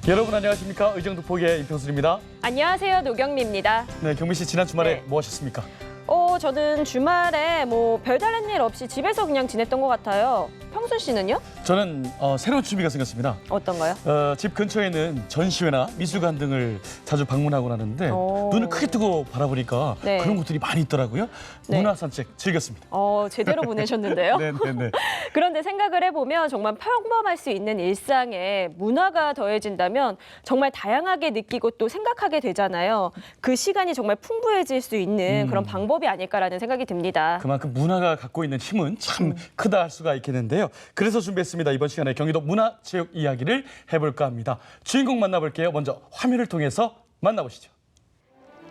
여러분 안녕하십니까? 의정특보의 임평순입니다. 안녕하세요, 노경미입니다. 네, 경미 씨 지난 주말에 네. 뭐 하셨습니까? 저는 주말에 별다른 일 없이 집에서 그냥 지냈던 것 같아요. 평순 씨는요? 저는 새로운 취미가 생겼습니다. 어떤가요? 집 근처에는 전시회나 미술관 등을 자주 방문하곤 하는데 눈을 크게 뜨고 바라보니까 네. 그런 곳들이 많이 있더라고요. 네. 문화 산책 즐겼습니다. 제대로 보내셨는데요. 네. 그런데 생각을 해보면 정말 평범할 수 있는 일상에 문화가 더해진다면 정말 다양하게 느끼고 또 생각하게 되잖아요. 그 시간이 정말 풍부해질 수 있는 그런 방법이 아닐까라는 생각이 듭니다. 그만큼 문화가 갖고 있는 힘은 참 크다 할 수가 있겠는데요. 그래서 준비했습니다. 이번 시간에 경기도 문화체육 이야기를 해볼까 합니다. 주인공 만나볼게요. 먼저 화면을 통해서 만나보시죠.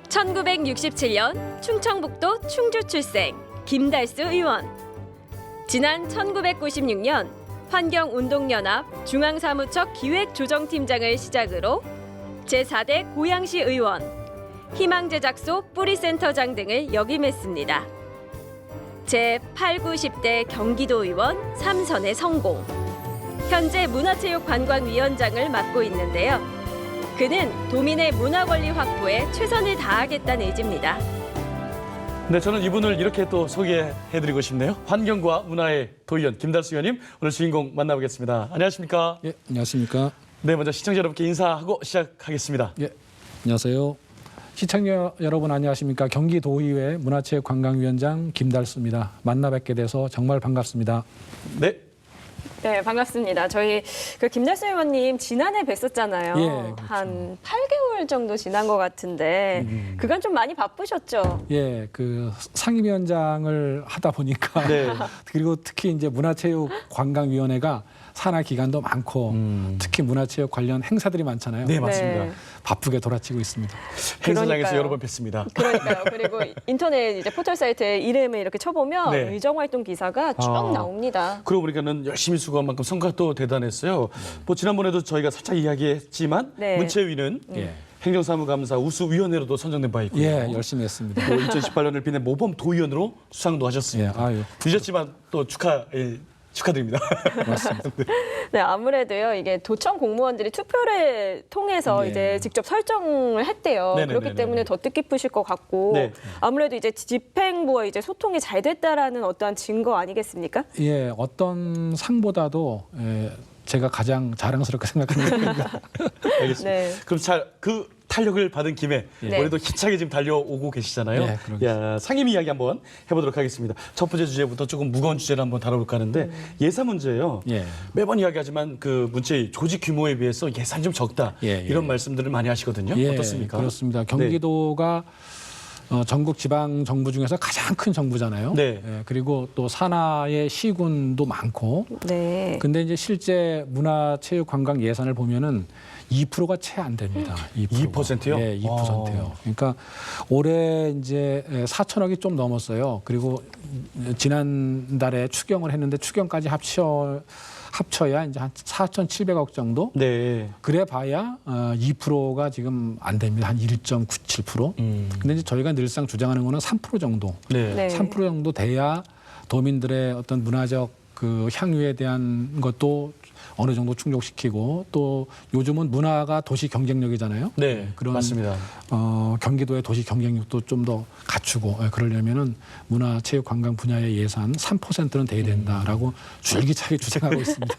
1967년 충청북도 충주 출생 김달수 의원. 지난 1996년 환경운동연합 중앙사무처 기획조정팀장을 시작으로 제4대 고양시 의원, 희망제작소 뿌리센터장 등을 역임했습니다. 제8, 9, 10대 경기도 의원 3선에 성공. 현재 문화체육관광위원장을 맡고 있는데요. 그는 도민의 문화 권리 확보에 최선을 다하겠다는 의지입니다. 네, 저는 이분을 이렇게 또 소개해드리고 싶네요. 환경과 문화의 도의원 김달수 의원님, 오늘 주인공 만나보겠습니다. 안녕하십니까? 예, 안녕하십니까? 네, 먼저 시청자 여러분께 인사하고 시작하겠습니다. 예, 안녕하세요. 시청자 여러분 안녕하십니까? 경기도의회 문화체육관광위원장 김달수입니다. 만나 뵙게 돼서 정말 반갑습니다. 네. 네, 반갑습니다. 저희 김달수 의원님 지난해 뵀었잖아요. 예, 그렇죠. 한 8개월 정도 지난 것 같은데 그간 좀 많이 바쁘셨죠? 예, 그 상임위원장을 하다 보니까 네. 그리고 특히 이제 문화체육관광위원회가 산하 기관도 많고 특히 문화체육 관련 행사들이 많잖아요. 네, 맞습니다. 네. 바쁘게 돌아치고 있습니다. 행사장에서 그러니까요. 여러 번 뵀습니다. 그러니까요. 그리고 인터넷 이제 포털 사이트에 이름을 이렇게 쳐보면 네. 의정활동 기사가 쭉 나옵니다. 그러고 보니까는 열심히 수고한 만큼 성과도 대단했어요. 뭐 지난번에도 저희가 살짝 이야기했지만 네. 문체위는 예. 행정사무감사 우수위원회로도 선정된 바 있고요. 예, 열심히 했습니다. 또 2018년을 빛낸 모범 도의원으로 수상도 예, 하셨습니다. 아유, 늦었지만 또 축하드립니다. 고맙습니다. 네, 아무래도요, 이게 도청 공무원들이 투표를 통해서 네. 이제 직접 설정을 했대요. 네네네네. 그렇기 때문에 더 뜻깊으실 것 같고, 네. 아무래도 이제 집행부와 이제 소통이 잘 됐다라는 어떠한 증거 아니겠습니까? 예, 어떤 상보다도 제가 가장 자랑스럽게 생각합니다. 알겠습니다. 네. 그럼 그 탄력을 받은 김에 네. 올해도 힘차게 지금 달려오고 계시잖아요. 네, 그러겠습니다. 야, 상임 이야기 한번 해보도록 하겠습니다. 첫 번째 주제부터 조금 무거운 주제를 한번 다뤄볼까 하는데 예산 문제예요. 예. 매번 이야기하지만 그 문체위 조직 규모에 비해서 예산이 좀 적다. 예. 이런 말씀들을 많이 하시거든요. 예, 어떻습니까? 그렇습니다. 경기도가 전국 지방 정부 중에서 가장 큰 정부잖아요. 네. 예, 그리고 또 산하의 시군도 많고. 네. 근데 이제 실제 문화체육관광 예산을 보면은 2%가 채 안 됩니다. 2%요? 예, 2%요. 그러니까 올해 이제 4천억이 좀 넘었어요. 그리고 지난달에 추경을 했는데 추경까지 합쳐야 이제 한 4,700억 정도. 네. 그래 봐야 2%가 지금 안 됩니다. 한 1.97%. 근데 이제 저희가 늘상 주장하는 거는 3% 정도. 네. 네. 3% 정도 돼야 도민들의 어떤 문화적 그 향유에 대한 것도 어느 정도 충족시키고 또 요즘은 문화가 도시 경쟁력이잖아요. 네. 그런 맞습니다. 경기도의 도시 경쟁력도 좀 더 갖추고 그러려면은 문화체육관광 분야의 예산 3%는 돼야 된다라고 줄기차게 주장하고 있습니다.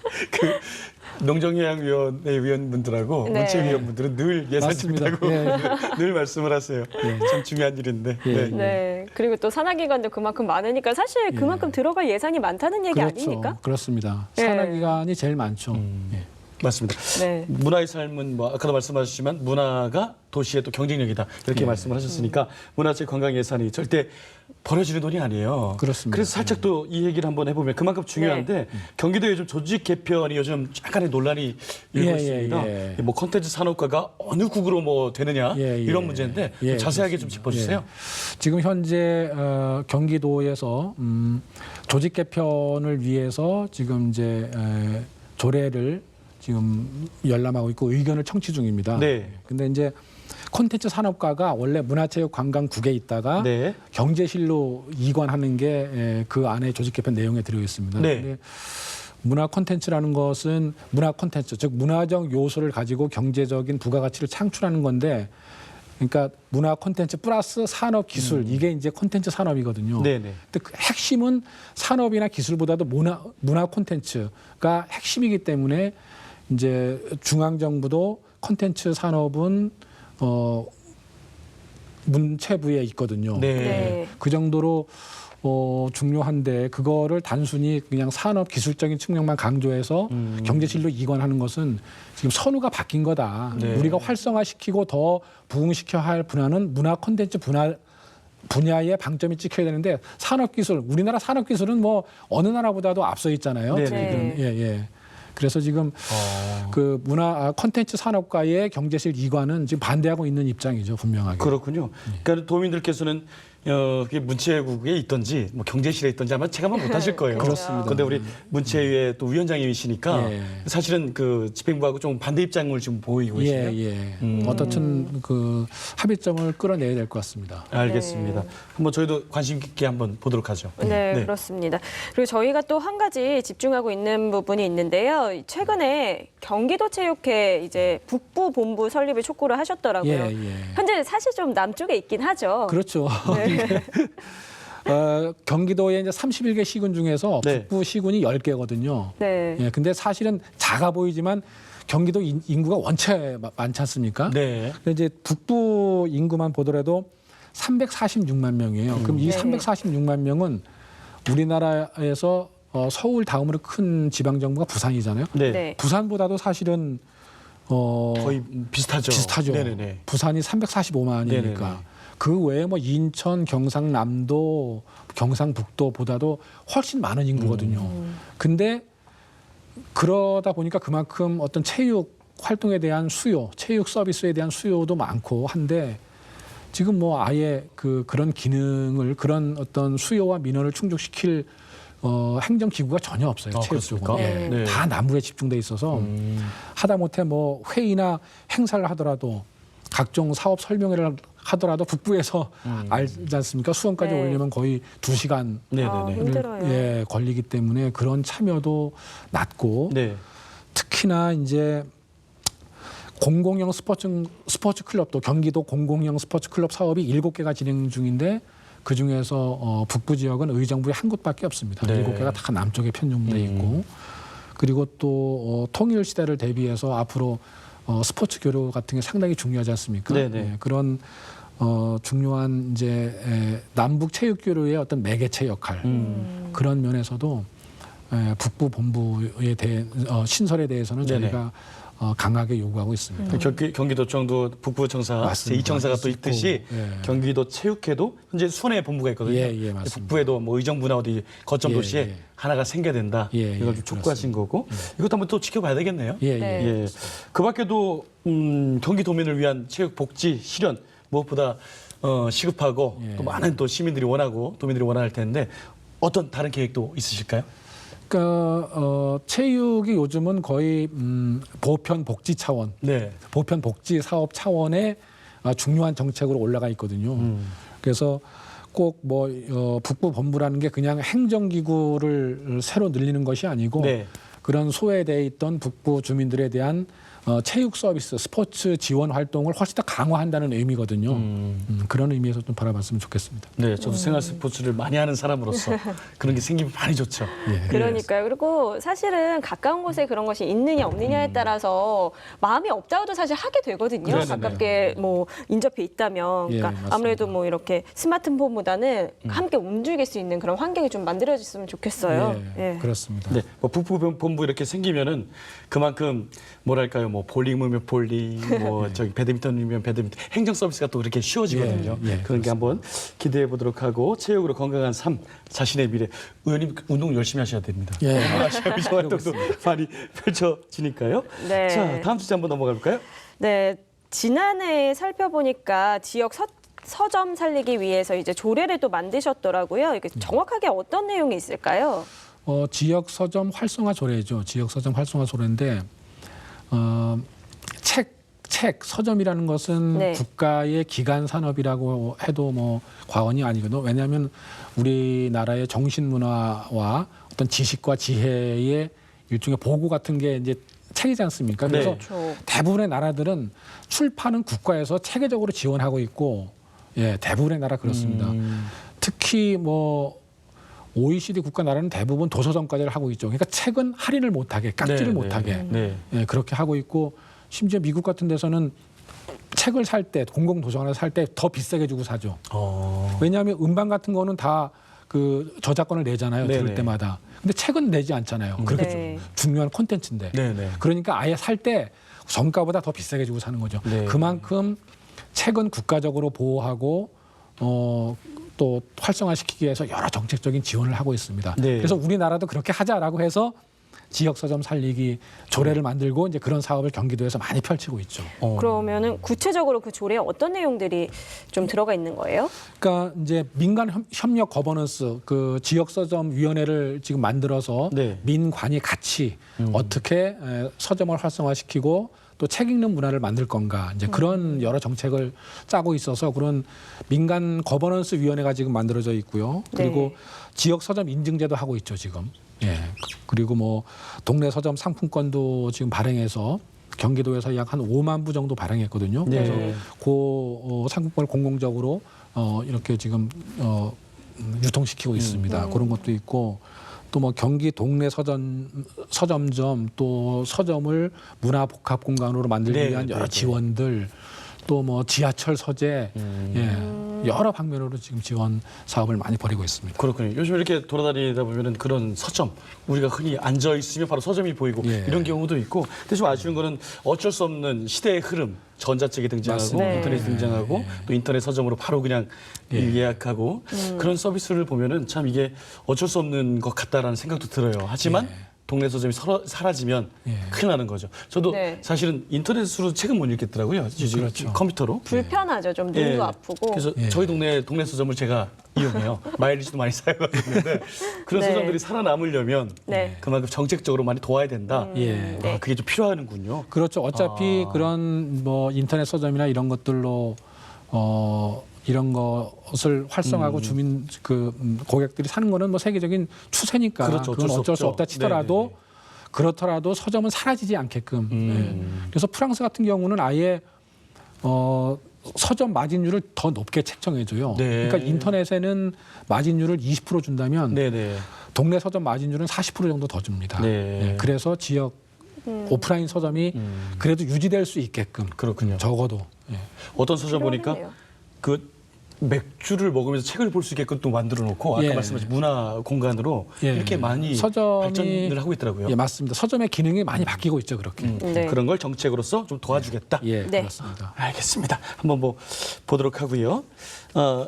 농정해양위원회 위원분들하고 네. 문체위원분들은 늘 예산 맞습니다. 준다고 예. 늘 말씀을 하세요. 참 중요한 일인데. 예. 네. 네. 그리고 또 산하기관도 그만큼 많으니까 사실 그만큼 들어갈 예산이 많다는 얘기 아닙니까? 그렇습니다. 예. 산하기관이 제일 많죠. 예. 맞습니다. 네. 문화의 삶은 뭐 아까도 말씀하셨지만 문화가 도시의 또 경쟁력이다 이렇게 말씀을 하셨으니까 문화체육관광 예산이 절대 버려지는 돈이 아니에요. 그렇습니다. 그래서 살짝 또 이 얘기를 한번 해보면 그만큼 중요한데 경기도에 요즘 조직 개편이 요즘 약간의 논란이 일고 예, 있습니다. 예. 뭐 콘텐츠 산업화가 어느 국으로 뭐 되느냐 예, 예. 이런 문제인데 예, 자세하게 좀 그렇습니다. 짚어주세요. 예. 지금 현재 경기도에서 조직 개편을 위해서 지금 이제 조례를 지금 열람하고 있고 의견을 청취 중입니다. 네. 근데 이제 콘텐츠 산업과가 원래 문화체육관광국에 있다가 네. 경제실로 이관하는 게 그 안에 조직 개편 내용에 들어 있습니다. 네. 근데 문화 콘텐츠라는 것은 문화 콘텐츠, 즉 문화적 요소를 가지고 경제적인 부가가치를 창출하는 건데, 그러니까 문화 콘텐츠 플러스 산업 기술, 이게 이제 콘텐츠 산업이거든요. 네네. 근데 그 핵심은 산업이나 기술보다도 문화 콘텐츠가 핵심이기 때문에 이제 중앙 정부도 콘텐츠 산업은 문체부에 있거든요. 네. 네. 그 정도로 중요한데 그거를 단순히 그냥 산업 기술적인 측면만 강조해서 경제실로 이관하는 것은 지금 선우가 바뀐 거다. 네. 우리가 활성화시키고 더 부흥시켜야 할 분야는 문화 콘텐츠 분야에 방점이 찍혀야 되는데 산업기술, 우리나라 산업기술은 뭐 어느 나라보다도 앞서 있잖아요. 네. 네. 예. 그래서 지금 그 문화 콘텐츠 산업과의 경제실 이관은 지금 반대하고 있는 입장이죠, 분명하게. 그렇군요. 그러니까 도민들께서는 그게 문체국에 있든지 뭐 경제실에 있든지 아마 체감은 못하실 거예요. 그렇습니다. 그런데 우리 문체위의 또 위원장님이시니까 예. 사실은 그 집행부하고 좀 반대 입장을 지금 보이고 계시네요. 예. 어떻든 그 합의점을 끌어내야 될 것 같습니다. 알겠습니다. 한번 저희도 관심 깊게 한번 보도록 하죠. 네, 그렇습니다. 그리고 저희가 또 한 가지 집중하고 있는 부분이 있는데요. 최근에 경기도체육회 이제 북부 본부 설립을 촉구를 하셨더라고요. 예. 현재 사실 좀 남쪽에 있긴 하죠. 그렇죠. 네. 경기도에 이제 31개 시군 중에서 네. 북부 시군이 10개거든요. 네. 예, 근데 사실은 작아 보이지만 경기도 인구가 원체 많지 않습니까? 네. 근데 이제 북부 인구만 보더라도 346만 명이에요. 그럼 이 네. 346만 명은 우리나라에서 서울 다음으로 큰 지방 정부가 부산이잖아요. 네. 네. 부산보다도 사실은 거의 비슷하죠. 비슷하죠. 네네네. 부산이 345만이니까. 네네네. 그 외에 뭐 인천, 경상남도, 경상북도보다도 훨씬 많은 인구거든요. 근데 그러다 보니까 그만큼 어떤 체육 활동에 대한 수요, 체육 서비스에 대한 수요도 많고 한데 지금 뭐 아예 그런 기능을 그런 어떤 수요와 민원을 충족시킬 행정 기구가 전혀 없어요. 체육 그렇습니까? 쪽은. 예. 네. 다 남부에 집중돼 있어서 하다못해 뭐 회의나 행사를 하더라도 각종 사업 설명회를 하더라도 북부에서 알지 않습니까? 수원까지 네. 오려면 거의 2시간 네네네. 힘들어요. 예, 걸리기 때문에 그런 참여도 낮고 네. 특히나 이제 공공형 스포츠 클럽도 경기도 공공형 스포츠 클럽 사업이 7개가 진행 중인데 그 중에서 북부 지역은 의정부에 한 곳밖에 없습니다. 네. 7개가 다 남쪽에 편중돼 있고 그리고 또 통일 시대를 대비해서 앞으로 스포츠 교류 같은 게 상당히 중요하지 않습니까? 네네. 예, 그런 중요한 이제 남북 체육 교류의 어떤 매개체 역할 그런 면에서도 북부 본부에 대해 신설에 대해서는 네네. 저희가 강하게 요구하고 있습니다. 경기도청도 북부청사, 맞습니다. 제2청사가 또 있고, 있듯이 예. 경기도 체육회도 현재 수원에 본부가 있거든요. 예, 맞습니다. 북부에도 뭐 의정부나 어디 거점 예, 도시에 예. 하나가 생겨야 된다. 예, 이걸 예, 좀 촉구하신 거고 이것도 한번 또 지켜봐야 되겠네요. 예. 네. 예. 그 밖에도 경기도민을 위한 체육 복지 실현 무엇보다 시급하고 예. 또 많은 또 시민들이 원하고 도민들이 원할 텐데 어떤 다른 계획도 있으실까요? 그러니까 체육이 요즘은 거의 보편 복지 차원, 네. 보편 복지 사업 차원의 중요한 정책으로 올라가 있거든요. 그래서 꼭 뭐 북부 본부라는 게 그냥 행정기구를 새로 늘리는 것이 아니고 네. 그런 소외돼 있던 북부 주민들에 대한 체육 서비스, 스포츠 지원 활동을 훨씬 더 강화한다는 의미거든요. 그런 의미에서 좀 바라봤으면 좋겠습니다. 네, 저도 생활 스포츠를 많이 하는 사람으로서 그런 게 생기면 많이 좋죠. 예. 그러니까요. 그리고 사실은 가까운 곳에 그런 것이 있느냐 없느냐에 따라서 마음이 없다고도 사실 하게 되거든요. 네네네. 가깝게 뭐 인접해 있다면. 예, 그러니까 맞습니다. 아무래도 뭐 이렇게 스마트폰보다는 함께 움직일 수 있는 그런 환경이 좀 만들어졌으면 좋겠어요. 예, 그렇습니다. 네, 뭐 북부 본부 이렇게 생기면은 그만큼 뭐랄까요, 뭐 볼링이면 볼링, 뭐 저기 배드민턴이면 배드민턴, 행정 서비스가 또 그렇게 쉬워지거든요. 예, 그런 게 한번 기대해 보도록 하고 체육으로 건강한 삶, 자신의 미래. 의원님 운동 열심히 하셔야 됩니다. 예. 의정 활동도 많이 펼쳐지니까요. 네. 자, 다음 주제 한번 넘어가 볼까요? 네, 지난해 살펴보니까 지역 서점 살리기 위해서 이제 조례를 또 만드셨더라고요. 이게 정확하게 어떤 내용이 있을까요? 지역 서점 활성화 조례죠. 지역 서점 활성화 조례인데 책 서점이라는 것은 네. 국가의 기간 산업이라고 해도 뭐 과언이 아니거든요. 왜냐하면 우리나라의 정신 문화와 어떤 지식과 지혜의 일종의 보고 같은 게 이제 책이지 않습니까? 그래서 네. 그렇죠. 대부분의 나라들은 출판은 국가에서 체계적으로 지원하고 있고, 예, 대부분의 나라 그렇습니다. 특히 뭐 OECD 국가 나라는 대부분 도서점까지를 하고 있죠. 그러니까 책은 할인을 못하게, 깎지를 못하게 예, 그렇게 하고 있고, 심지어 미국 같은 데서는 책을 살 때, 공공 도서관에서 살 때 더 비싸게 주고 사죠. 왜냐하면 음반 같은 거는 다 그 저작권을 내잖아요. 들을 네네. 때마다. 근데 책은 내지 않잖아요. 그렇게 네. 중요한 콘텐츠인데. 네네. 그러니까 아예 살 때 정가보다 더 비싸게 주고 사는 거죠. 네. 그만큼 책은 국가적으로 보호하고 또 활성화시키기 위해서 여러 정책적인 지원을 하고 있습니다. 네. 그래서 우리나라도 그렇게 하자라고 해서 지역 서점 살리기 조례를 만들고 이제 그런 사업을 경기도에서 많이 펼치고 있죠. 그러면은 구체적으로 그 조례에 어떤 내용들이 좀 들어가 있는 거예요? 그러니까 이제 민간 협력 거버넌스 그 지역 서점 위원회를 지금 만들어서 네. 민관이 같이 어떻게 서점을 활성화시키고 또 책 읽는 문화를 만들 건가 이제 그런 여러 정책을 짜고 있어서 그런 민간 거버넌스 위원회가 지금 만들어져 있고요. 그리고 네. 지역 서점 인증제도 하고 있죠 지금. 예. 그리고 뭐 동네 서점 상품권도 지금 발행해서 경기도에서 약 한 5만 부 정도 발행했거든요. 네. 그래서 그 상품권을 공공적으로 이렇게 지금 유통시키고 있습니다. 그런 것도 있고 또 뭐 경기 동네 서점점 또 서점을 문화 복합 공간으로 만들기 네, 위한 네, 여러 네. 지원들 또 뭐 지하철 서재 예, 여러 방면으로 지금 지원 사업을 많이 벌이고 있습니다. 그렇군요. 요즘 이렇게 돌아다니다 보면은 그런 서점, 우리가 흔히 앉아 있으면 바로 서점이 보이고 예. 이런 경우도 있고. 근데 좀 아쉬운 거는 어쩔 수 없는 시대의 흐름. 전자책이 등장하고 맞습니다. 인터넷이 등장하고 또 인터넷 서점으로 바로 그냥 예약하고 그런 서비스를 보면은 참 이게 어쩔 수 없는 것 같다라는 생각도 들어요. 하지만 동네 서점이 사라지면 큰일 나는 거죠. 저도 네. 사실은 인터넷으로 책은 못 읽겠더라고요. 지금 그렇죠. 컴퓨터로. 불편하죠. 좀 눈도 예. 아프고. 그래서 저희 동네 서점을 제가 이용해요. 마일리지도 많이 사용하고 있는데 그런 네. 서점들이 살아남으려면 네. 그만큼 정책적으로 많이 도와야 된다. 예. 네. 그게 좀 필요하는군요. 그렇죠. 어차피 그런 뭐 인터넷 서점이나 이런 것들로 이런 것을 활성화하고 주민 고객들이 사는 거는 뭐 세계적인 추세니까 그렇죠. 그건 어쩔 수 없죠. 없다 치더라도 네네네. 그렇더라도 서점은 사라지지 않게끔. 예. 그래서 프랑스 같은 경우는 아예 서점 마진율을 더 높게 책정해줘요. 네. 그러니까 인터넷에는 마진율을 20% 준다면 네네. 동네 서점 마진율은 40% 정도 더 줍니다. 네. 예. 그래서 지역 오프라인 서점이 그래도 유지될 수 있게끔 그렇군요. 적어도. 예. 어떤 서점 보니까 필요하겠네요. 그 맥주를 먹으면서 책을 볼 수 있게끔 또 만들어 놓고 아까 예. 말씀하신 문화 공간으로 예. 이렇게 많이 서점이- 발전을 하고 있더라고요. 예, 맞습니다. 서점의 기능이 많이 바뀌고 있죠, 그렇게. 네. 그런 걸 정책으로서 좀 도와주겠다. 예, 네. 그렇습니다. 알겠습니다. 한번 뭐 보도록 하고요.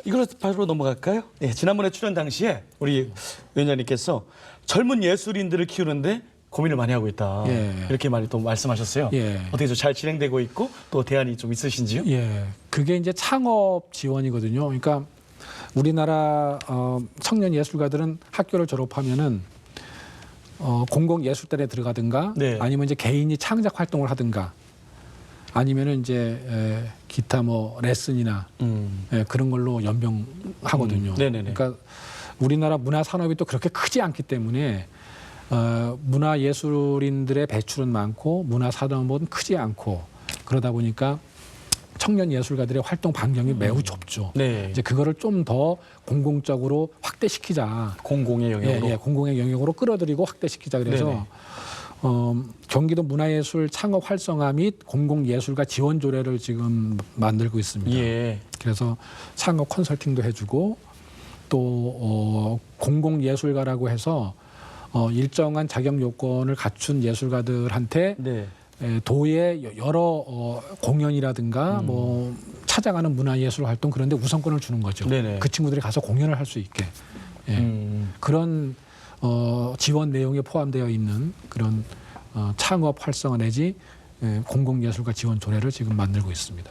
이걸로 바로 넘어갈까요? 예, 지난번에 출연 당시에 우리 위원장님께서 젊은 예술인들을 키우는데 고민을 많이 하고 있다. 예. 이렇게 많이 또 말씀하셨어요. 예. 어떻게 좀 잘 진행되고 있고 또 대안이 좀 있으신지요? 예, 그게 이제 창업 지원이거든요. 그러니까 우리나라 청년 예술가들은 학교를 졸업하면은 공공 예술단에 들어가든가 네. 아니면 이제 개인이 창작 활동을 하든가 아니면은 이제 기타 뭐 레슨이나 그런 걸로 연병하거든요. 네네네. 그러니까 우리나라 문화 산업이 또 그렇게 크지 않기 때문에 문화 예술인들의 배출은 많고 문화 산업은 크지 않고 그러다 보니까 청년 예술가들의 활동 반경이 매우 좁죠. 네. 이제 그거를 좀 더 공공적으로 확대시키자. 공공의 영역으로. 예, 공공의 영역으로 끌어들이고 확대시키자 그래서 네네. 경기도 문화예술 창업 활성화 및 공공예술가 지원 조례를 지금 만들고 있습니다. 예. 그래서 창업 컨설팅도 해주고 또 공공예술가라고 해서 일정한 자격 요건을 갖춘 예술가들한테 네. 도의 여러 공연이라든가 뭐 찾아가는 문화예술 활동 그런데 우선권을 주는 거죠. 네네. 그 친구들이 가서 공연을 할 수 있게 그런 지원 내용에 포함되어 있는 그런 창업 활성화 내지 공공예술가 지원 조례를 지금 만들고 있습니다.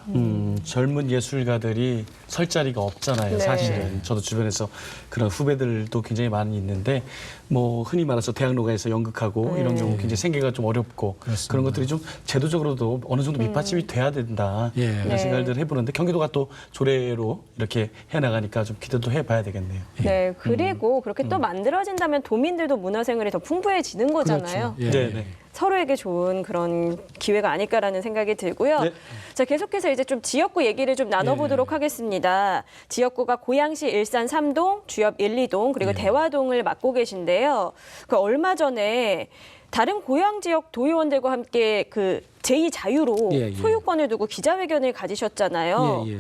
젊은 예술가들이 설 자리가 없잖아요. 네. 사실은 저도 주변에서 그런 후배들도 굉장히 많이 있는데 뭐 흔히 말해서 대학로가에서 연극하고 이런 경우 굉장히 생계가 좀 어렵고 그렇습니다. 그런 것들이 좀 제도적으로도 어느 정도 밑받침이 돼야 된다 예. 이런 네. 생각을 해보는데 경기도가 또 조례로 이렇게 해나가니까 좀 기대도 해봐야 되겠네요. 네, 그리고 그렇게 또 만들어진다면 도민들도 문화생활이 더 풍부해지는 거잖아요. 그렇죠. 예. 네, 네. 서로에게 좋은 그런 기회가 아닐까라는 생각이 들고요. 네. 자, 계속해서 이제 좀 지역구 얘기를 좀 나눠보도록 하겠습니다. 지역구가 고양시 일산 3동, 주엽 1, 2동, 그리고 대화동을 맡고 계신데요. 그 얼마 전에 다른 고양 지역 도의원들과 함께 그 제2자유로 예, 예. 소유권을 두고 기자회견을 가지셨잖아요. 예, 예.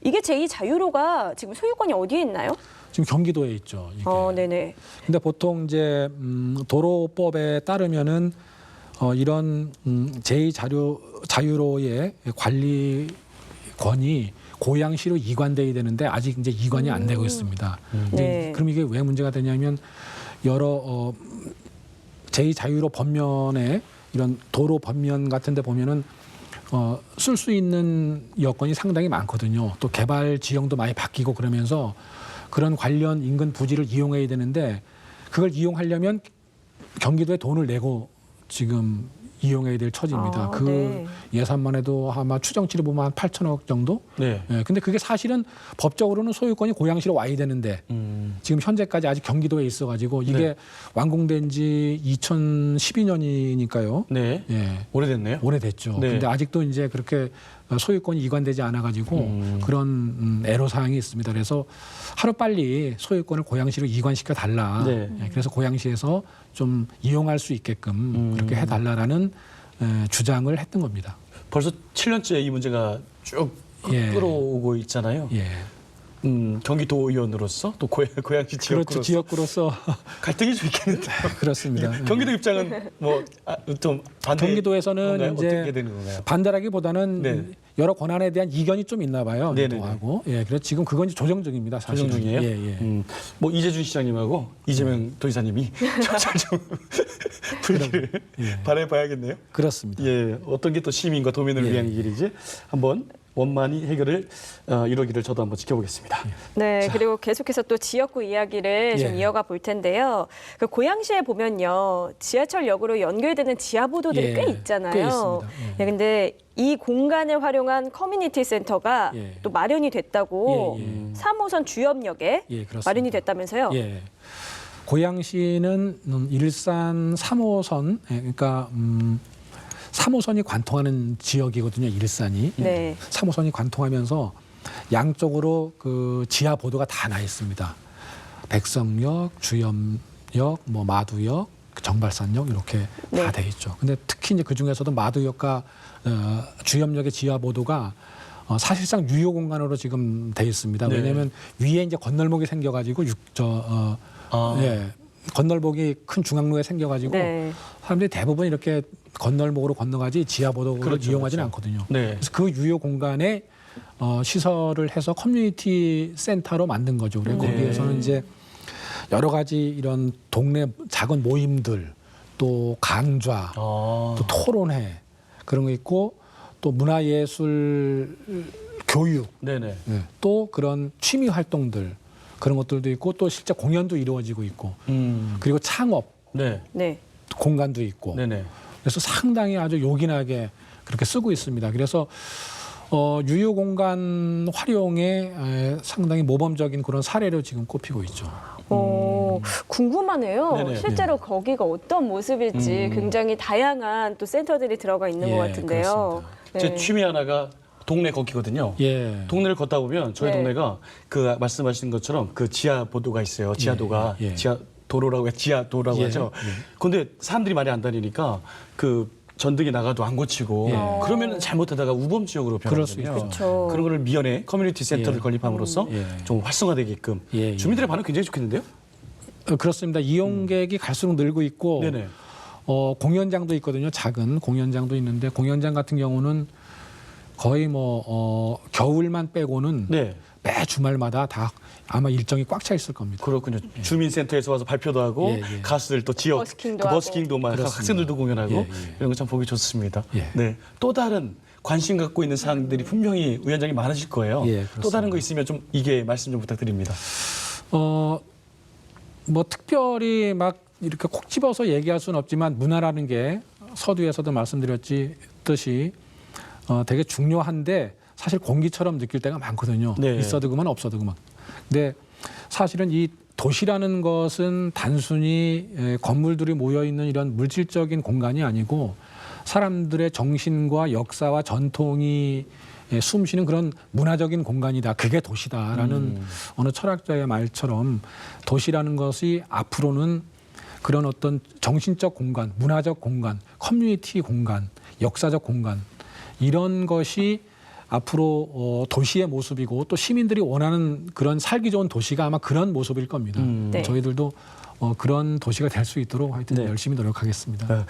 이게 제2자유로가 지금 소유권이 어디에 있나요? 지금 경기도에 있죠. 이게. 네네. 근데 보통 이제 도로법에 따르면은 이런 제2자유로의 관리권이 고양시로 이관돼야 되는데 아직 이제 이관이 안 되고 있습니다. 이제 네. 그럼 이게 왜 문제가 되냐면 여러 제2자유로 법면에 이런 도로 법면 같은데 보면은 쓸 수 있는 여건이 상당히 많거든요. 또 개발 지형도 많이 바뀌고 그러면서 그런 관련 인근 부지를 이용해야 되는데 그걸 이용하려면 경기도에 돈을 내고 지금 이용해야 될 처지입니다. 아, 그 네. 예산만 해도 아마 추정치를 보면 한 8천억 정도? 네. 예, 근데 그게 사실은 법적으로는 소유권이 고양시로 와야 되는데 지금 현재까지 아직 경기도에 있어가지고 이게 네. 완공된 지 2012년이니까요. 네. 예. 오래됐네요. 오래됐죠. 네. 근데 아직도 이제 그렇게 소유권이 이관되지 않아가지고 그런 애로사항이 있습니다. 그래서 하루빨리 소유권을 고양시로 이관시켜 달라. 네. 예, 그래서 고양시에서 좀 이용할 수 있게끔 그렇게 해달라라는 주장을 했던 겁니다. 벌써 7년째 이 문제가 쭉 예. 끌어오고 있잖아요. 예. 경기도의원으로서 또 고양시 지역구로서 그렇죠. 지역구로서 갈등이 좀 있겠는데요. 그렇습니다. 경기도 입장은 뭐 좀 반대. 경기도에서는 건가요? 이제 어떻게 되는 건가요? 반대라기보다는 네. 여러 권한에 대한 이견이 좀 있나 봐요. 네네네. 하고 예, 그래서 지금 그건 이제 조정 중입니다. 사실은. 조정 중이에요. 예, 예. 뭐 이재준 시장님하고 이재명 도지사님이 좀 불기를 바라봐야겠네요. 그렇습니다. 예, 어떤 게 또 시민과 도민을 예. 위한 길이지 한번 원만히 해결을 이루기를 저도 한번 지켜보겠습니다. 네, 그리고 계속해서 또 지역구 이야기를 좀 예. 이어가 볼 텐데요. 그 고양시에 보면요, 지하철역으로 연결되는 지하보도들이 예, 꽤 있잖아요. 꽤 있습니다. 예. 네, 근데 이 공간을 활용한 커뮤니티 센터가 예. 또 마련이 됐다고 예, 예. 3호선 주엽역에 예, 그렇습니다. 마련이 됐다면서요? 예. 고양시는 일산 3호선, 그러니까 3호선이 관통하는 지역이거든요. 일산이. 네. 3호선이 관통하면서 양쪽으로 그 지하 보도가 다 나 있습니다. 백성역, 주염역, 뭐 마두역, 정발산역 이렇게 네. 다 돼 있죠. 근데 특히 이제 그 중에서도 마두역과 주염역의 지하 보도가 사실상 유효 공간으로 지금 돼 있습니다. 네. 왜냐하면 위에 이제 건널목이 생겨가지고 예, 건널목이 큰 중앙로에 생겨가지고 네. 사람들이 대부분 이렇게 건널목으로 건너가지 지하 보도를 그렇죠, 이용하지는 그렇죠. 않거든요. 네. 그래서 그 유효 공간에 시설을 해서 커뮤니티 센터로 만든 거죠. 그래서 네. 거기에서는 이제 여러 가지 이런 동네 작은 모임들, 또 강좌, 또 토론회 그런 거 있고 또 문화예술 교육, 네네. 또 그런 취미 활동들 그런 것들도 있고 또 실제 공연도 이루어지고 있고 그리고 창업 네. 네. 공간도 있고 네네. 그래서 상당히 아주 요긴하게 그렇게 쓰고 있습니다. 그래서 유효 공간 활용에 상당히 모범적인 그런 사례로 지금 꼽히고 있죠. 궁금하네요. 네네. 실제로 거기가 어떤 모습일지 굉장히 다양한 또 센터들이 들어가 있는 예, 것 같은데요. 제 취미 하나가 동네 걷기거든요. 예. 동네를 걷다 보면 저희 네. 동네가 그 말씀하신 것처럼 그 지하 보도가 있어요. 지하도가 예, 예. 지하 도로라고 지하도라고 예, 하죠. 예. 근데 사람들이 많이 안 다니니까 그 전등이 나가도 안 고치고 예. 그러면 잘못하다가 우범 지역으로 그럴 수 변하거든요. 있죠. 그렇죠. 그런 거를 미연에 커뮤니티 센터를 예. 건립함으로써 예. 좀 활성화되게끔 예, 예. 주민들의 반응 굉장히 좋겠는데요? 그렇습니다. 이용객이 갈수록 늘고 있고 네네. 공연장도 있거든요. 작은 공연장도 있는데 공연장 같은 경우는 거의 뭐 겨울만 빼고는 네. 매 주말마다 다 아마 일정이 꽉 차 있을 겁니다. 그렇군요. 주민센터에서 와서 발표도 하고 예, 예. 가수들 또 지역 버스킹도 그 버스킹도 막 그렇습니다. 학생들도 공연하고 예, 예. 이런 거 참 보기 좋습니다. 예. 네. 또 다른 관심 갖고 있는 사항들이 분명히 위원장님 많으실 거예요. 예, 또 그렇습니다. 다른 거 있으면 좀 이게 말씀 좀 부탁드립니다. 뭐 특별히 막 이렇게 콕 집어서 얘기할 수는 없지만 문화라는 게 서두에서도 말씀드렸듯이 되게 중요한데 사실 공기처럼 느낄 때가 많거든요. 네. 있어도 그만 없어도 그만. 근데 사실은 이 도시라는 것은 단순히 건물들이 모여 있는 이런 물질적인 공간이 아니고 사람들의 정신과 역사와 전통이 숨쉬는 그런 문화적인 공간이다. 그게 도시다라는 어느 철학자의 말처럼 도시라는 것이 앞으로는 그런 어떤 정신적 공간, 문화적 공간, 커뮤니티 공간, 역사적 공간 이런 것이 앞으로 도시의 모습이고 또 시민들이 원하는 그런 살기 좋은 도시가 아마 그런 모습일 겁니다. 네. 저희들도 그런 도시가 될 수 있도록 하여튼 네. 열심히 노력하겠습니다.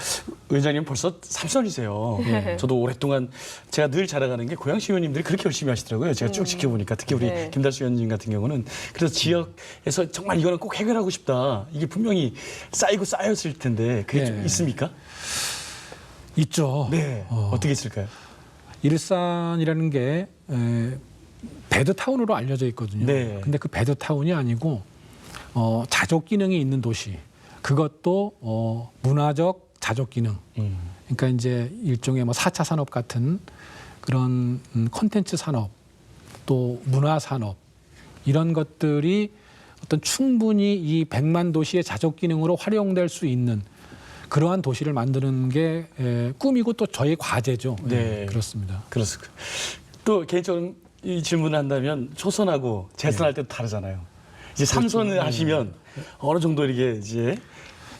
위원장님 벌써 삼선이세요. 네. 저도 오랫동안 제가 늘 자랑하는 게 고양시 의원님들이 그렇게 열심히 하시더라고요. 제가 쭉 지켜보니까 특히 우리 네. 김달수 의원님 같은 경우는 그래서 지역에서 정말 이거는 꼭 해결하고 싶다. 이게 분명히 쌓이고 쌓였을 텐데 그게 좀 네. 있습니까? 있죠. 네. 어떻게 있을까요? 일산이라는 게 배드타운으로 알려져 있거든요. 네. 근데 그 배드타운이 아니고 자족 기능이 있는 도시. 그것도 문화적 자족 기능. 그러니까 이제 일종의 뭐 4차 산업 같은 그런 콘텐츠 산업, 또 문화 산업 이런 것들이 어떤 충분히 이 100만 도시의 자족 기능으로 활용될 수 있는 그러한 도시를 만드는 게 꿈이고 또 저희 과제죠. 네. 그렇습니다. 그렇습니다. 또 개인적으로 이 질문을 한다면 초선하고 재선할 때도 다르잖아요. 이제 삼선을 하시면 어느 정도 이게 이제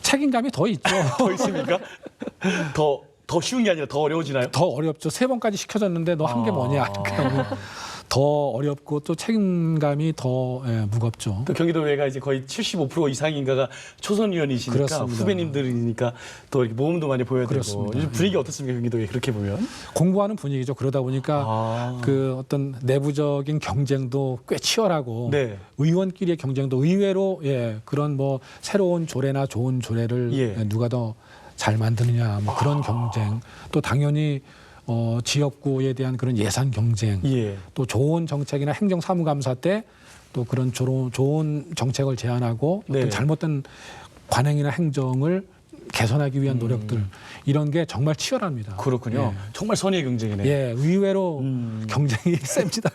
책임감이 더 있죠. 더 있습니까? 더 쉬운 게 아니라 더 어려워지나요? 더 어렵죠. 3번까지 시켜줬는데 너 한 게 뭐냐. 그러면 더 어렵고 또 책임감이 더 무겁죠. 또 경기도의회가 이제 거의 75% 이상인가가 초선 의원이시니까 그렇습니다. 후배님들이니까 또 이렇게 모험도 많이 보여야 되고 그렇습니다. 요즘 분위기 어떻습니까 경기도에 그렇게 보면? 공부하는 분위기죠. 그러다 보니까 그 어떤 내부적인 경쟁도 꽤 치열하고 네. 의원끼리의 경쟁도 의외로 그런 뭐 새로운 조례나 좋은 조례를 예. 누가 더 잘 만드느냐 뭐 그런 경쟁 또 당연히 지역구에 대한 그런 예산 경쟁 예. 또 좋은 정책이나 행정사무감사 때 또 그런 좋은 정책을 제안하고 네. 어떤 잘못된 관행이나 행정을 개선하기 위한 노력들 이런 게 정말 치열합니다. 그렇군요. 정말 선의의 경쟁이네요. 예, 의외로 경쟁이 셉니다.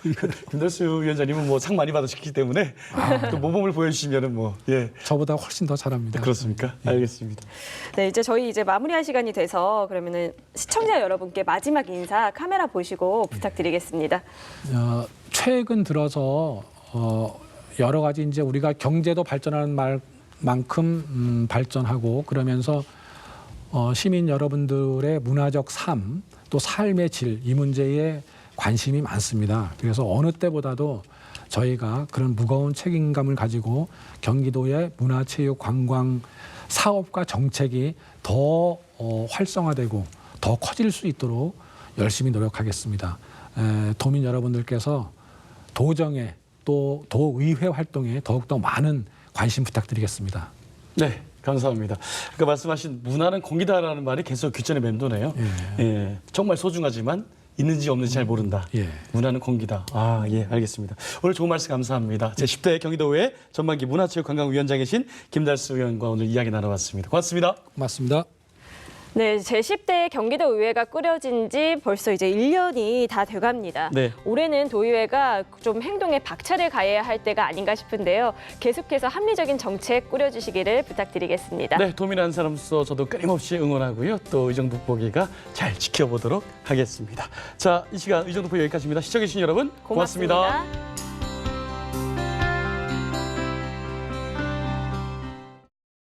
김달수 위원장님은 뭐 상 많이 받으셨기 때문에 또 모범을 보여주시면은 뭐 예. 저보다 훨씬 더 잘합니다. 그렇습니까? 알겠습니다. 네, 이제 저희 마무리할 시간이 돼서 그러면은 시청자 여러분께 마지막 인사 카메라 보시고 부탁드리겠습니다. 최근 들어서 여러 가지 이제 우리가 경제도 발전하는 만큼 발전하고 그러면서 시민 여러분들의 문화적 삶, 또 삶의 질 이 문제에 관심이 많습니다. 그래서 어느 때보다도 저희가 그런 무거운 책임감을 가지고 경기도의 문화체육 관광 사업과 정책이 더 활성화되고 더 커질 수 있도록 열심히 노력하겠습니다. 도민 여러분들께서 도정에 또 도의회 활동에 더욱더 많은 관심 부탁드리겠습니다. 네, 감사합니다. 그러니까 말씀하신 문화는 공기다라는 말이 계속 귓전에 맴도네요. 예, 정말 소중하지만 있는지 없는지 잘 모른다. 예. 문화는 공기다. 아, 예, 알겠습니다. 오늘 좋은 말씀 감사합니다. 제10대 경기도의회 전반기 문화체육관광위원장이신 김달수 의원과 오늘 이야기 나눠봤습니다. 고맙습니다. 고맙습니다. 네, 제10대 경기도 의회가 꾸려진 지 벌써 이제 1년이 다 돼갑니다. 네. 올해는 도의회가 좀 행동에 박차를 가해야 할 때가 아닌가 싶은데요. 계속해서 합리적인 정책 꾸려주시기를 부탁드리겠습니다. 네, 도민한 사람으로서 저도 끊임없이 응원하고요. 또 의정 북보기가 잘 지켜보도록 하겠습니다. 자, 이 시간 의정 북보기 여기까지입니다. 시청해주신 여러분 고맙습니다. 고맙습니다.